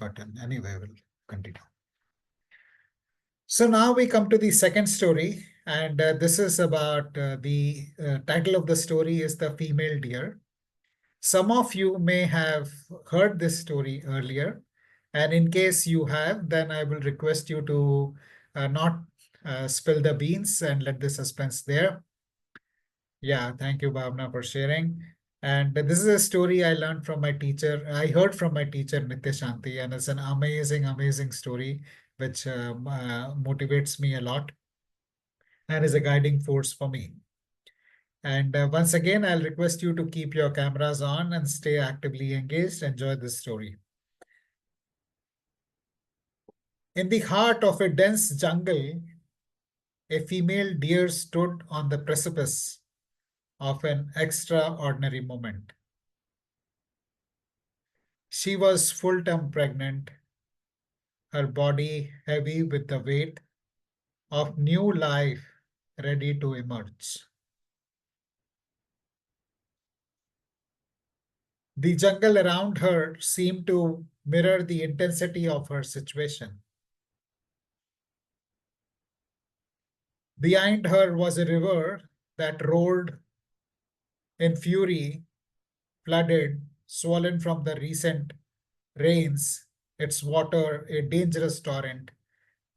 button. Anyway, we'll continue. So now we come to the second story, and this is about the title of the story is The Female Deer. Some of you may have heard this story earlier, and in case you have, then I will request you to not spill the beans and let the suspense there. Yeah, thank you, Bhavna, for sharing. And this is a story I learned from my teacher. I heard from my teacher, Nitya Shanti, and it's an amazing, amazing story, which motivates me a lot and is a guiding force for me. And once again, I'll request you to keep your cameras on and stay actively engaged. Enjoy this story. In the heart of a dense jungle, a female deer stood on the precipice of an extraordinary moment. She was full-term pregnant, her body heavy with the weight of new life ready to emerge. The jungle around her seemed to mirror the intensity of her situation. Behind her was a river that roared in fury, flooded, swollen from the recent rains, its water a dangerous torrent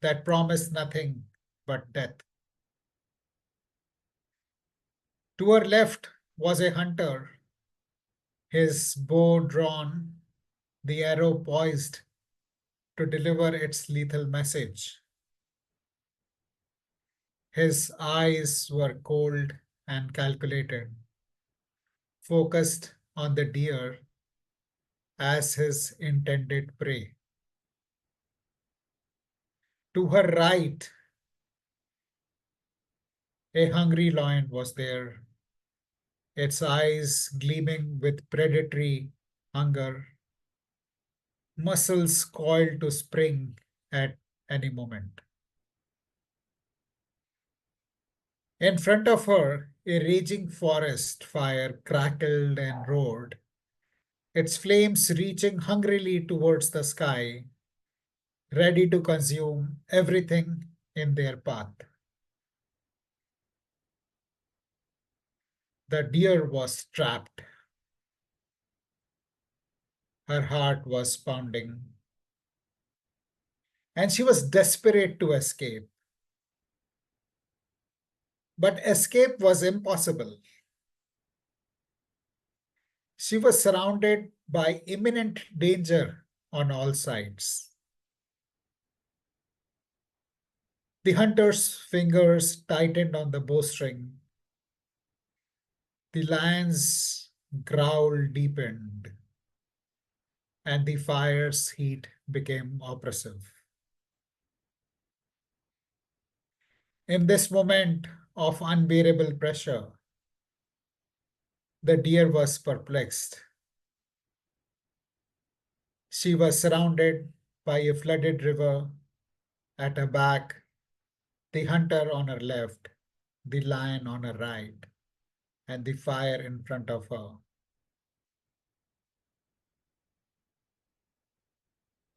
that promised nothing but death. To her left was a hunter, his bow drawn, the arrow poised to deliver its lethal message. His eyes were cold and calculated, focused on the deer as his intended prey. To her right, a hungry lion was there, its eyes gleaming with predatory hunger, muscles coiled to spring at any moment. In front of her, a raging forest fire crackled and roared, its flames reaching hungrily towards the sky, ready to consume everything in their path. The deer was trapped. Her heart was pounding, and she was desperate to escape. But escape was impossible. She was surrounded by imminent danger on all sides. The hunter's fingers tightened on the bowstring. The lion's growl deepened, and the fire's heat became oppressive. In this moment of unbearable pressure, the deer was perplexed. She was surrounded by a flooded river at her back, the hunter on her left, the lion on her right, and the fire in front of her.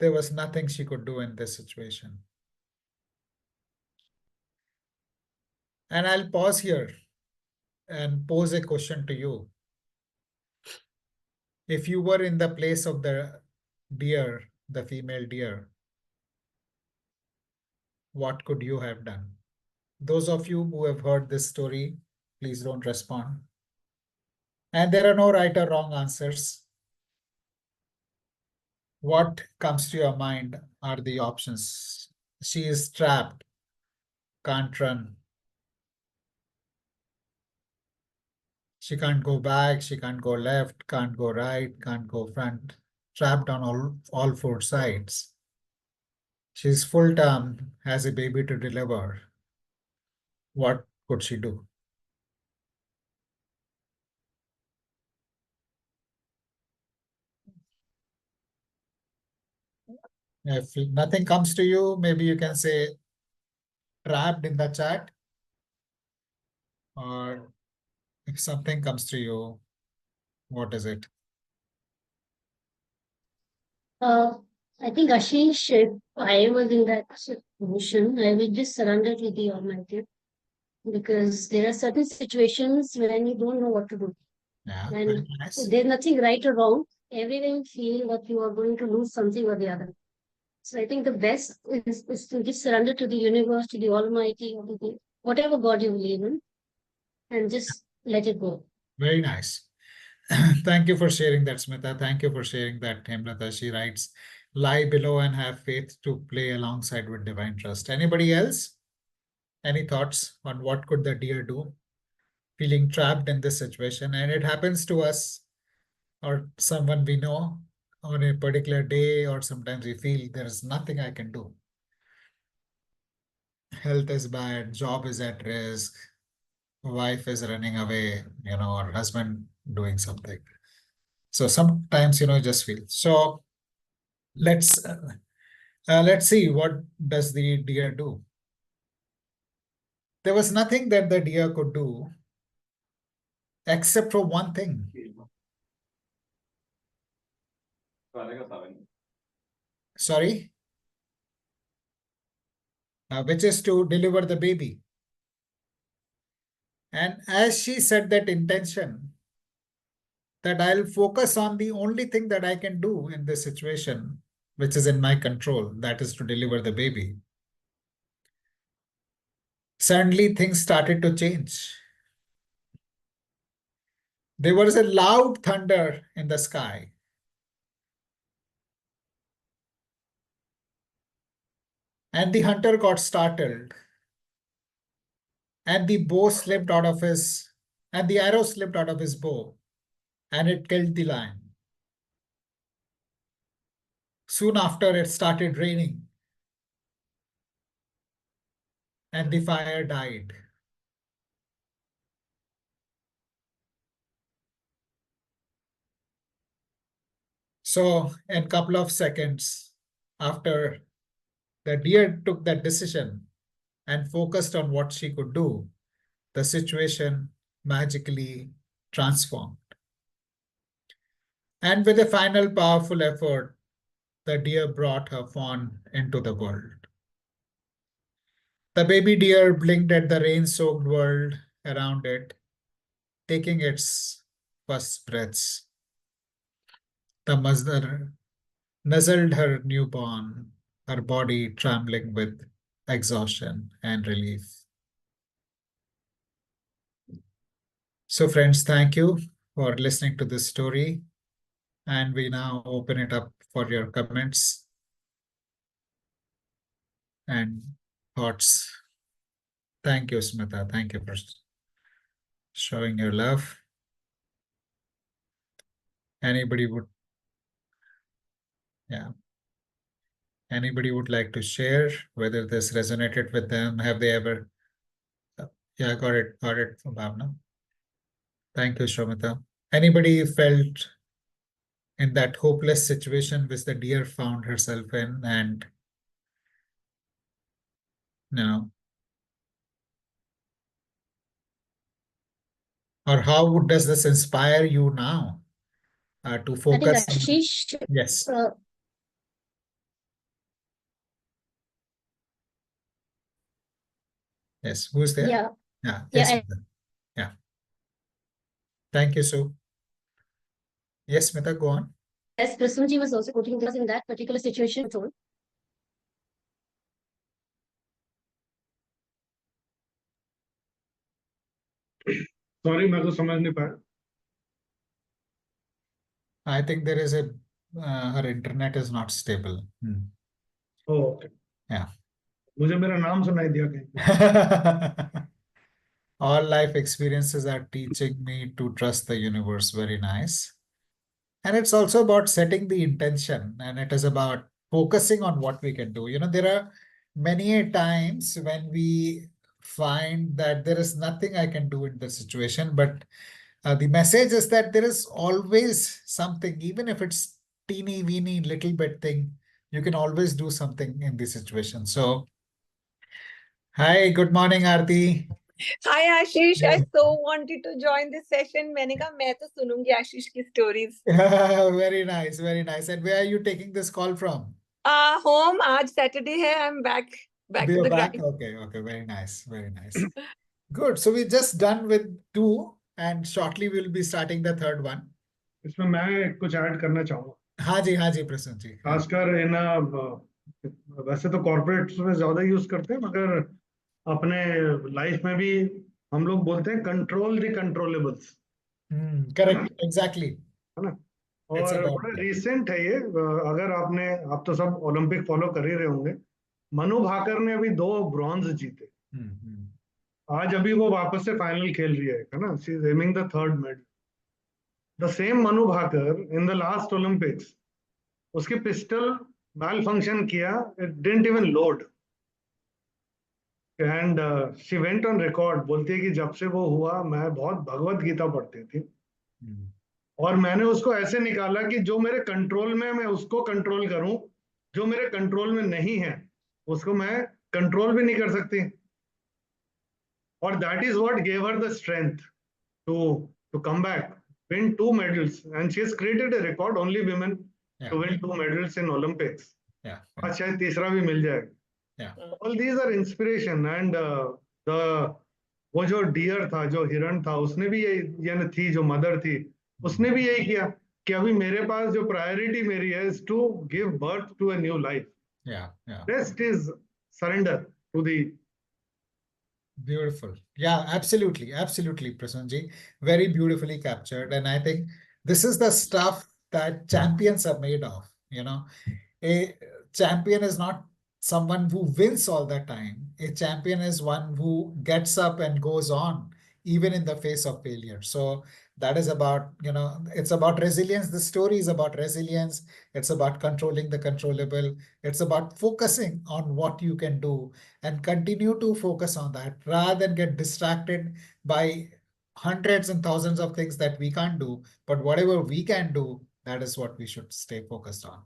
There was nothing she could do in this situation. And I'll pause here and pose a question to you. If you were in the place of the deer, the female deer, what could you have done? Those of you who have heard this story, please don't respond. And there are no right or wrong answers. What comes to your mind are the options. She is trapped, can't run. She can't go back, she can't go left, can't go right, can't go front, trapped on all four sides. She's full term, has a baby to deliver. What could she do? If nothing comes to you, maybe you can say trapped in the chat. Or if something comes to you, what is it? I think Ashish, if I was in that position, I would just surrender to the Almighty because there are certain situations when you don't know what to do. Yeah, very And nice. there's nothing right or wrong. Everyone feel that you are going to lose something or the other. So I think the best is to just surrender to the universe, to the Almighty, or to the, whatever God you believe in, and just let it go. Very nice. Thank you for sharing that, Smita. Thank you for sharing that, Hemlata. She writes, lie below and have faith to play alongside with divine trust. Anybody else? Any thoughts on what could the deer do? Feeling trapped in this situation, and it happens to us or someone we know on a particular day, or sometimes we feel there is nothing I can do. Health is bad, job is at risk, wife is running away, or husband doing something. So sometimes, just feel. So let's let's see what does the deer do. There was nothing that the deer could do except for one thing. Sorry, which is to deliver the baby. And as she set that intention, that I'll focus on the only thing that I can do in this situation, which is in my control, that is to deliver the baby. Suddenly, things started to change. There was a loud thunder in the sky, and the hunter got startled, and the bow slipped out of his, and the arrow slipped out of his bow, and it killed the lion. Soon after, it started raining, and the fire died. So, in a couple of seconds after the deer took that decision and focused on what she could do, the situation magically transformed. And with a final powerful effort, the deer brought her fawn into the world. The baby deer blinked at the rain soaked world around it, taking its first breaths. The mother nuzzled her newborn, her body trembling with exhaustion and relief. So, friends, thank you for listening to this story. And we now open it up for your comments and thoughts. Thank you, Smita. Thank you for showing your love. Anybody would, yeah, anybody would like to share whether this resonated with them? Have they ever? Yeah, got it from Bhavna. Thank you, Shomita. Anybody felt in that hopeless situation which the deer found herself in, and or how does this inspire you now to I think focus on? Ashish, Yes, uh, yes. Who's there? yeah, Yeah, yes, yeah, Smita. Yeah. Thank you, Sue. Yes, Smita, go on. as Prasuji was also quoting this in that particular situation told. Sorry मैं तो समझ नहीं पाया. I think there is a her internet is not stable. Okay. Yeah. मुझे मेरा नाम सुनाई दिया कहीं. All life experiences are teaching me to trust the universe. Very nice. And it's also about setting the intention, and it is about focusing on what we can do. There are many a times when we find that there is nothing I can do in the situation, but the message is that there is always something, even if it's teeny weeny little bit thing, you can always do something in the situation. So, hi, good morning, Aarti. Hi Ashish I so wanted to join this session मैंने कहा मैं तो सुनूंगी आशीष की stories Very nice, very nice. And where are you taking this call from? Home. आज Saturday है. I'm back to You're the back? grind. Okay, okay, very nice, very nice. Good. So we just done with 2, and shortly we'll be starting the 3rd one. इसमें मैं कुछ add करना चाहूंगा, हाँ जी प्रसन्न जी. हाँ. खासकर इन वैसे तो कॉर्पोरेट्स में ज्यादा यूज करते हैं, मगर अपने लाइफ में भी हम लोग बोलते हैं control the controllables, Correct, exactly. है ना। It's और about बड़ा that. रिसेंट है ये, अगर आप तो सब ओलंपिक फॉलो कर ही रहे होंगे। मनु भाकर ने अभी 2 ब्रॉन्ज जीते, Hmm. आज अभी वो वापस से फाइनल खेल रही है ना, she is aiming the 3rd मेडल। The same Manu Bhaker in the last Olympics, उसकी पिस्टल मैल फंक्शन किया, it didn't even load, and she went on record, बोलती है कि जब से वो हुआ मैं बहुत भगवत गीता पढ़ती थी, और मैंने उसको ऐसे निकाला कि जो मेरे कंट्रोल में मैं उसको कंट्रोल करूं, जो मेरे कंट्रोल में नहीं है उसको मैं कंट्रोल भी नहीं कर सकती, और that is what gave her the strength to come back, win 2 medals, and she has created a record, only women Yeah. to win 2 medals in Olympics. Yeah. आज शायद तीसरा भी मिल जाएगा। Yeah. All these are inspiration, and the वो जो dear था, जो हिरण था, उसने भी यही, यानी थी जो मदर थी, उसने भी यही किया कि अभी मेरे पास जो प्रायोरिटी मेरी है is to give birth to a new life, Yeah. Rest is surrender to the. Beautiful. Yeah, absolutely, Prasanji. Very beautifully captured. And I think this is the stuff that champions are made of. A champion is not someone who wins all the time. A champion is one who gets up and goes on, even in the face of failure. So that is about, it's about resilience. The story is about resilience. It's about controlling the controllable. It's about focusing on what you can do and continue to focus on that rather than get distracted by hundreds and thousands of things that we can't do. But whatever we can do, that is what we should stay focused on.